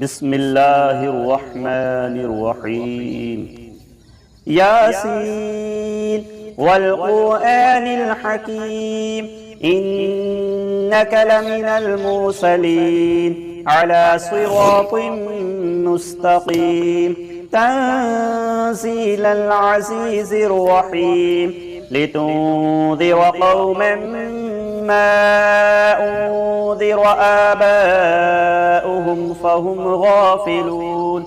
بسم الله الرحمن الرحيم ياسين والقرآن الحكيم إنك لمن المرسلين على صراط مستقيم تنزيل العزيز الرحيم لتنذر قوما ما أنذر آباؤهم فهم غافلون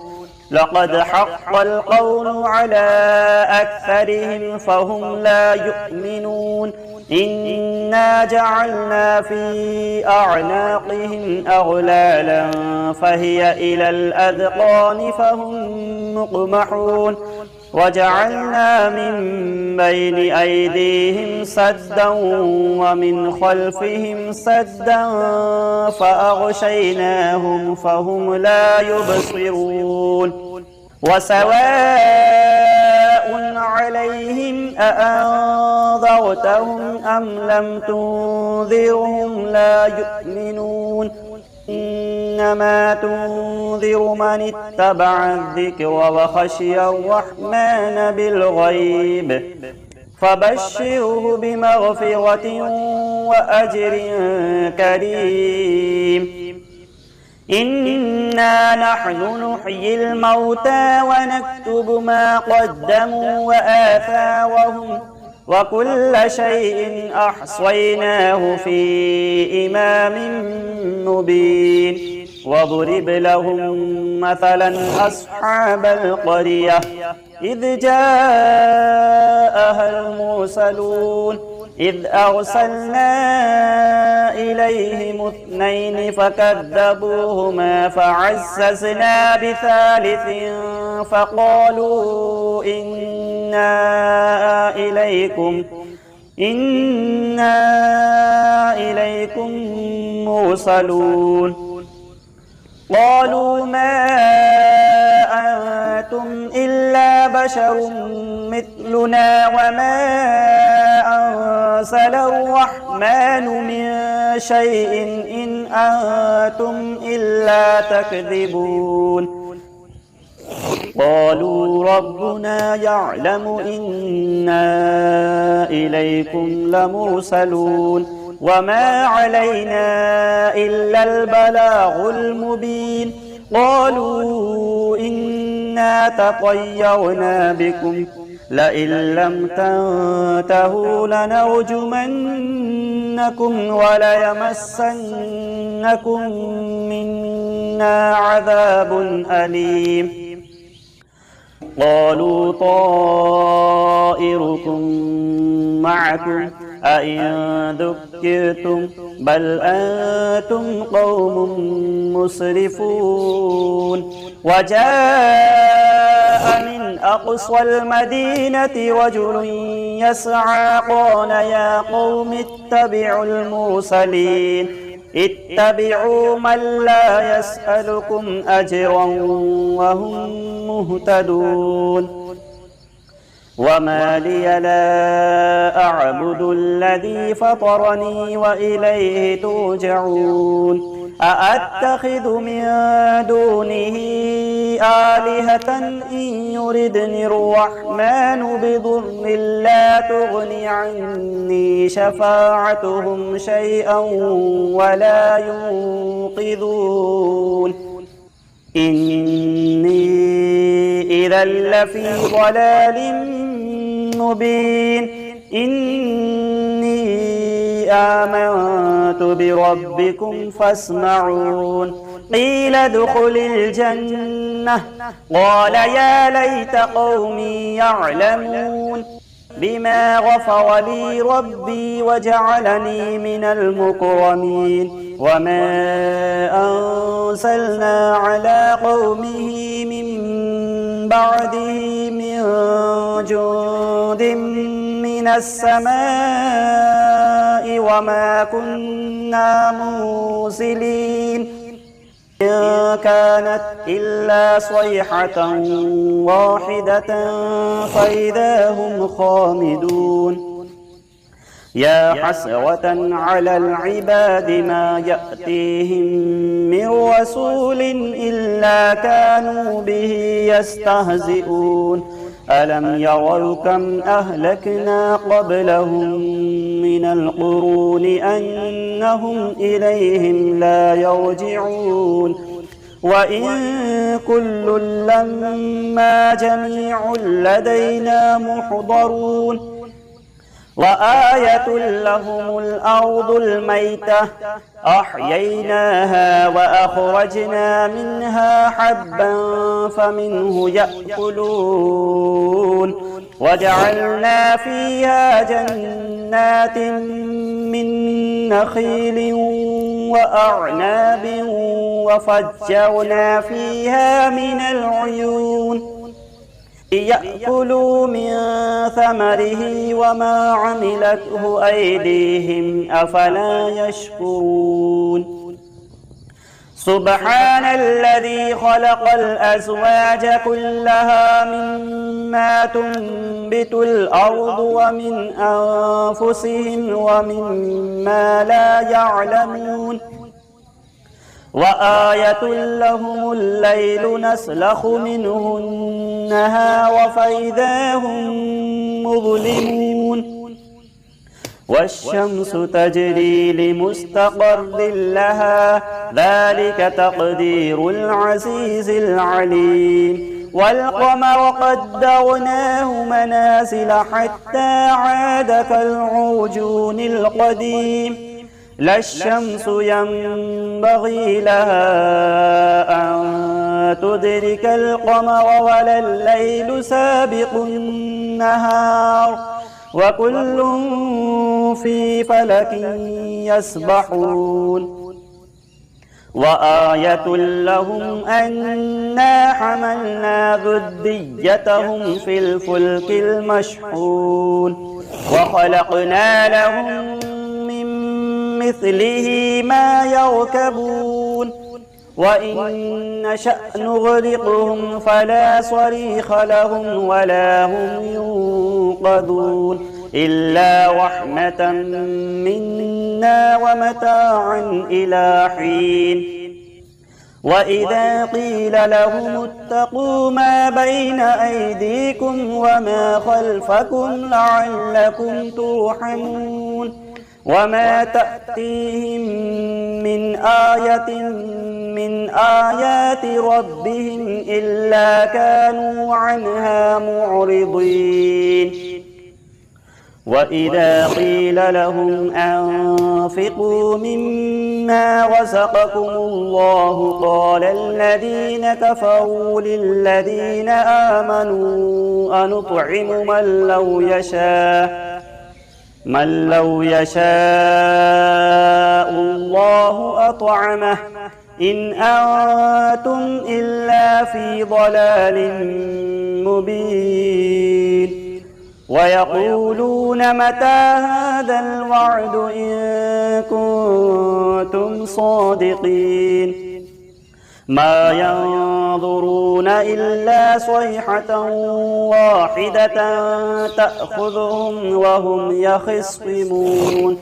لقد حق القول على أكثرهم فهم لا يؤمنون إنا جعلنا في أعناقهم أغلالا فهي إلى الأذقان فهم مقمحون وجعلنا من بين أيديهم سدا ومن خلفهم سدا فأغشيناهم فهم لا يبصرون وسواء عليهم أأنذرتهم أم لم تنذرهم لا يؤمنون إنما تنذر من اتبع الذكر وخشي الرحمن بالغيب فبشره بمغفرة وأجر كريم إنا نحن نحيي الموتى ونكتب ما قدموا وآثارهم وكل شيء أحصيناه في إمام مبين واضرب لهم مثلا أصحاب القرية إذ جاءها المرسلون إذ أرسلنا إليهم اثنين فكذبوهما فعززنا بثالث فقالوا إنا إليكم مرسلون قالوا ما أنتم إلا بشر مثلنا وما أنزل الرحمن من شيء إن أنتم إلا تكذبون قالوا ربنا يعلم إنا إليكم لمرسلون وما علينا إلا البلاغ المبين قالوا إنا تطيرنا بكم لئن لم تنتهوا لنرجمنكم وليمسنكم منا عذاب أليم قالوا طائركم معكم أئن ذكرتم بل أنتم قوم مسرفون وجاء من أقصى المدينة رجل يسعى قال يا قوم اتبعوا المرسلين اتبعوا من لا يسألكم أجرا وهم مهتدون وما لي لا أعبد الذي فطرني وإليه ترجعون أأتخذ من دونه آلهة إن يردني الرحمن بضر لا تغني عني شفاعتهم شيئا ولا ينقذون إني إذا لفي ضلال مبين إني آمنت بربكم فاسمعون قيل ادخل الجنة قال يا ليت قومي يعلمون بما غفر لي ربي وجعلني من المكرمين وما أنزلنا على قومه من بعده من جند من السماء وما كنا منزلين إن كانت إلا صيحة واحدة فإذا هم خامدون يا حسرة على العباد ما يأتيهم من من رسول إلا كانوا به يستهزئون ألم يروا كم أهلكنا قبلهم من القرون أنهم إليهم لا يرجعون وإن كل لما جميع لدينا محضرون وآية لهم الأرض الميتة أحييناها وأخرجنا منها حبا فمنه يأكلون وجعلنا فيها جنات من نخيل وأعناب وفجرنا فيها من العيون ليأكلوا من ثمره وما عملته أيديهم أفلا يشكرون سبحان الذي خلق الأزواج كلها مما تنبت الأرض ومن أنفسهم ومما لا يعلمون وآية لهم الليل نسلخ منه النهار فإذا هم مظلمون والشمس تجري لمستقر لها ذلك تقدير العزيز العليم والقمر قدرناه منازل حتى عاد كالعرجون القديم لا الشمس ينبغي لها أن تدرك القمر ولا الليل سابق النهار وكل في فلك يسبحون وآية لهم أنا حملنا ذريتهم في الفلك المشحون وخلقنا لهم مثله ما يركبون وإن نشأ نغرقهم فلا صريخ لهم ولا هم ينقذون إلا رحمة منا ومتاعا إلى حين وإذا قيل لهم اتقوا ما بين أيديكم وما خلفكم لعلكم ترحمون وما تأتيهم من آية من آيات ربهم إلا كانوا عنها معرضين وإذا قيل لهم أنفقوا مما رزقكم الله قال الذين كفروا للذين آمنوا أنطعم من لو يشاء الله أطعمه إن أنتم إلا في ضلال مبين ويقولون متى هذا الوعد إن كنتم صادقين ما ينظرون إلا صيحة واحدة تأخذهم وهم يخصمون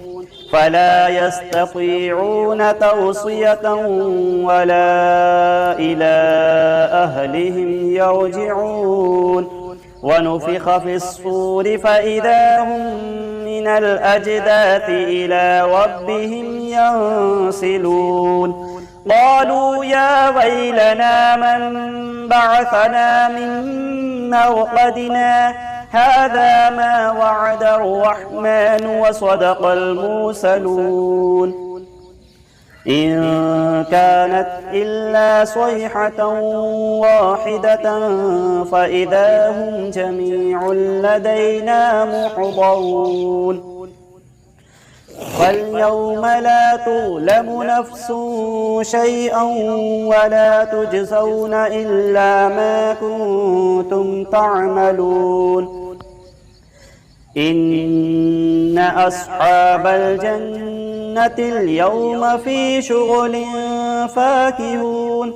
فلا يستطيعون توصية ولا إلى أهلهم يرجعون ونفخ في الصور فإذا هم من الأجداث إلى ربهم ينسلون قالوا يا ويلنا من بعثنا من مرقدنا هذا ما وعد الرحمن وصدق المرسلون إن كانت إلا صيحة واحدة فإذا هم جميع لدينا محضرون فاليوم لا تظلم نفس شيئا ولا تجزون إلا ما كنتم تعملون إن أصحاب الجنة اليوم في شغل فاكهون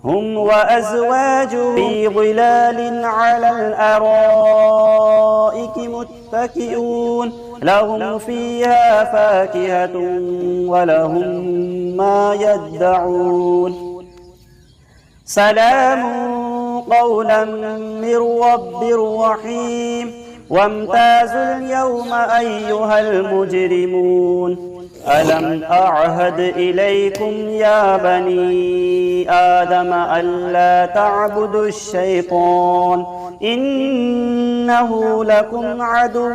هم وأزواجهم في ظلال على الأرائك متكئون لهم فيها فاكهة ولهم ما يدعون سلام قولا من رب رحيم وامتازوا اليوم أيها المجرمون ألم أعهد إليكم يا بني آدم ألا تعبدوا الشيطان إنه لكم عدو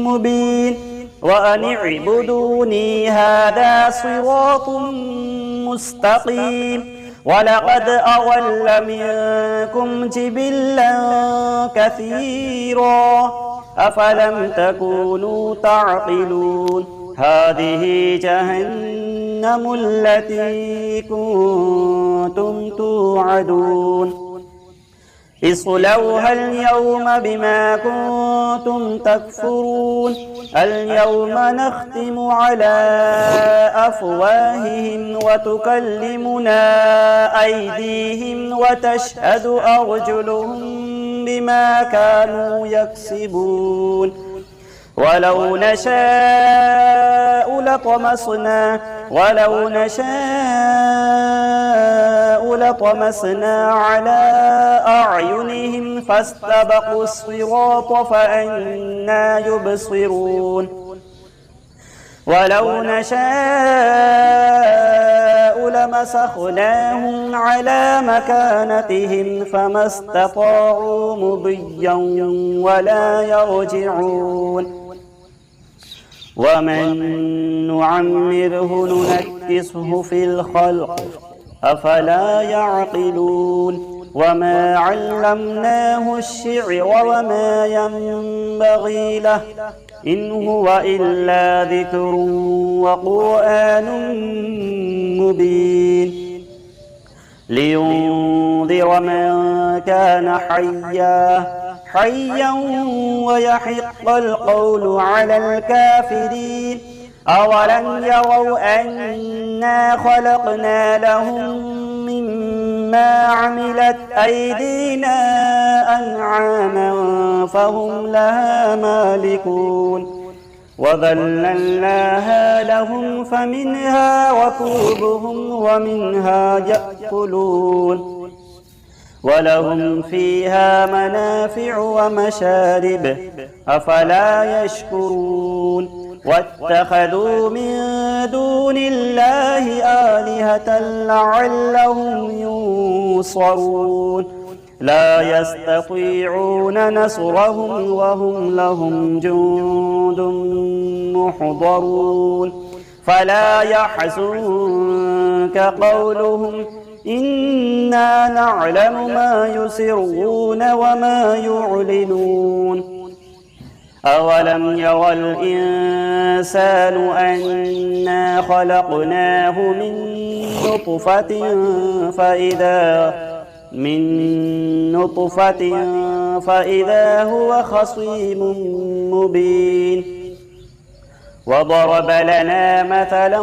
مبين وأن اعبدوني هذا صراط مستقيم ولقد أضل منكم جبلا كثيرا أفلم تكونوا تعقلون هذه جهنم التي كنتم توعدون اصلوها اليوم بما كنتم تكفرون اليوم نختم على أفواههم وتكلمنا أيديهم وتشهد أرجلهم بما كانوا يكسبون ولو نشاء لطمسنا على أعينهم فاستبقوا الصراط فأنى يبصرون ولو نشاء لمسخناهم على مكانتهم فما استطاعوا مضيا ولا يرجعون ومن نعمره ننكسه في الخلق أفلا يعقلون وما علمناه الشعر وما ينبغي له إن هو إلا ذكر وقرآن مبين لينذر من كان حيا ويحق القول على الكافرين أولم يروا أنا خلقنا لهم مما عملت أيدينا أنعاما فهم لها مالكون وذللناها لهم فمنها ركوبهم ومنها يأكلون ولهم فيها منافع ومشارب أفلا يشكرون واتخذوا من دون الله آلهة لعلهم ينصرون لا يستطيعون نصرهم وهم لهم جند محضرون فلا يحزنك قولهم إنا نعلم ما يسرون وما يعلنون أولم يرى الإنسان أنا خلقناه من نطفة فإذا هو خصيم مبين وضرب لنا مثلا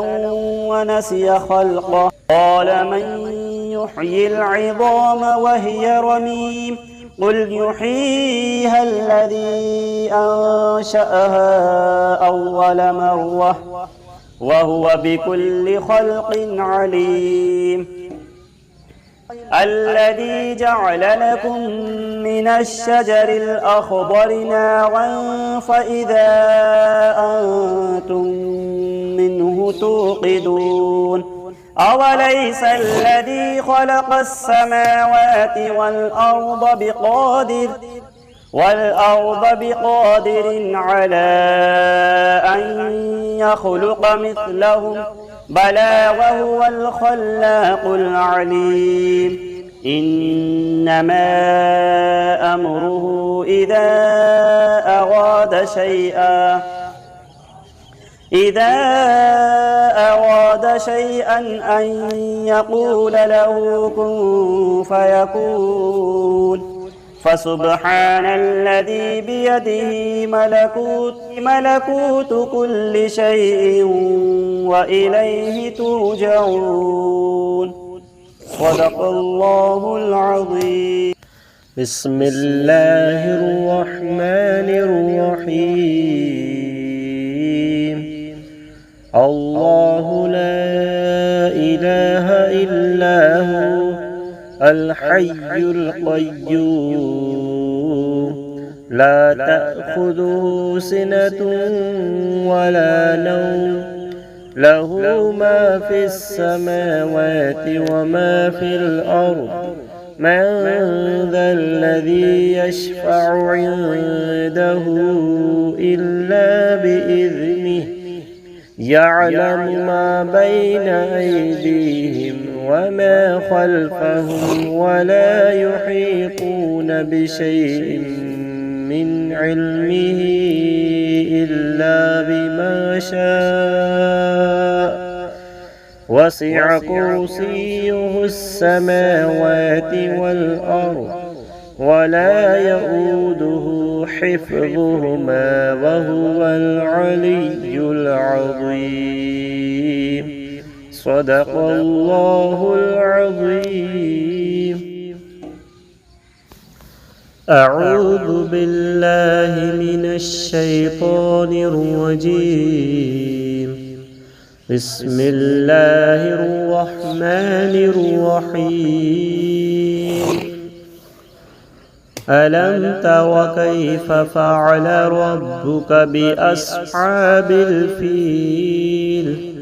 ونسي خلقه قال من يحيي العظام وهي رميم قل يحييها الذي أنشأها أول مرة وهو بكل خلق عليم الذي جعل لكم من الشجر الأخضر نارا فإذا أنتم منه توقدون أوليس الذي خلق السماوات والأرض بقادر على أن يخلق مثلهم بلى وهو الخلاق العليم إنما أمره إذا أراد شيئا أن يقول له كن فيكون فسبحان الذي بيده ملكوت كل شيء وإليه ترجعون صدق الله العظيم. بسم الله الرحمن الرحيم الحي القيوم لا تأخذه سنة ولا نوم له ما في السماوات وما في الأرض من ذا الذي يشفع عنده إلا بإذنه يعلم ما بين أيديهم وما خلفهم ولا يحيطون بشيء من علمه إلا بما شاء وسع كرسيه السماوات والأرض ولا يؤوده حفظهما وهو العلي العظيم صدق الله العظيم. أعوذ بالله من الشيطان الرجيم. بسم الله الرحمن الرحيم. ألم تر كيف فعل ربك بأصحاب الفيل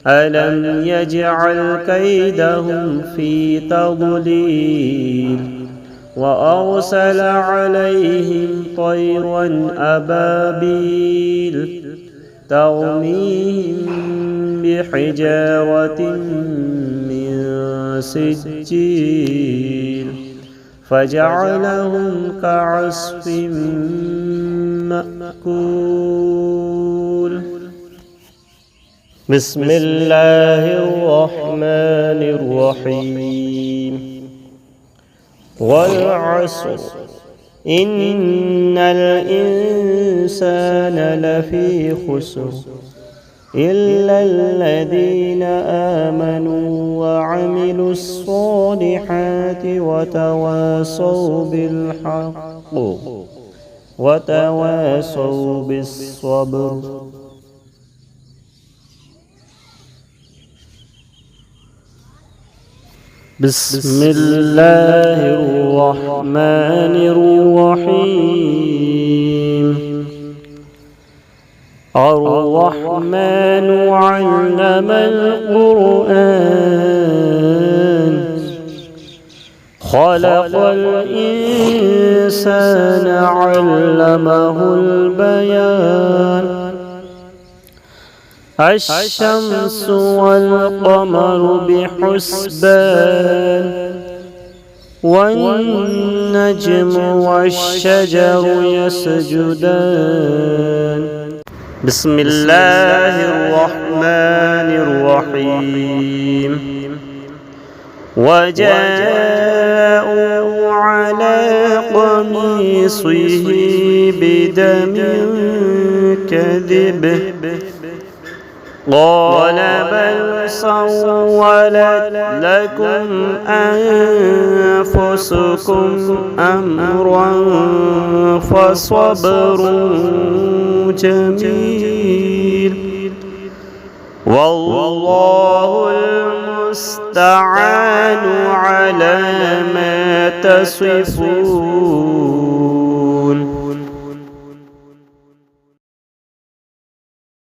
ألم يجعل كيدهم في تضليل وأرسل عليهم طيرا أبابيل ترميهم بحجارة من سجيل فجعلهم كعصف مأكول. بسم الله الرحمن الرحيم. والعصر إن الإنسان لفي خسر إلا الذين آمنوا وعملوا الصالحات وتواصوا بالحق وتواصوا بالصبر. بسم الله الرحمن الرحيم. الرحمن علم القرآن خلق الإنسان علمه البيان. الشمس والقمر بحسبان والنجم والشجر يسجدان. بسم الله الرحمن الرحيم. وجاءوا على قميصه بدم كذب قال بل سولت لكم أنفسكم أمرا فصبر جميل والله المستعان على ما تصفون.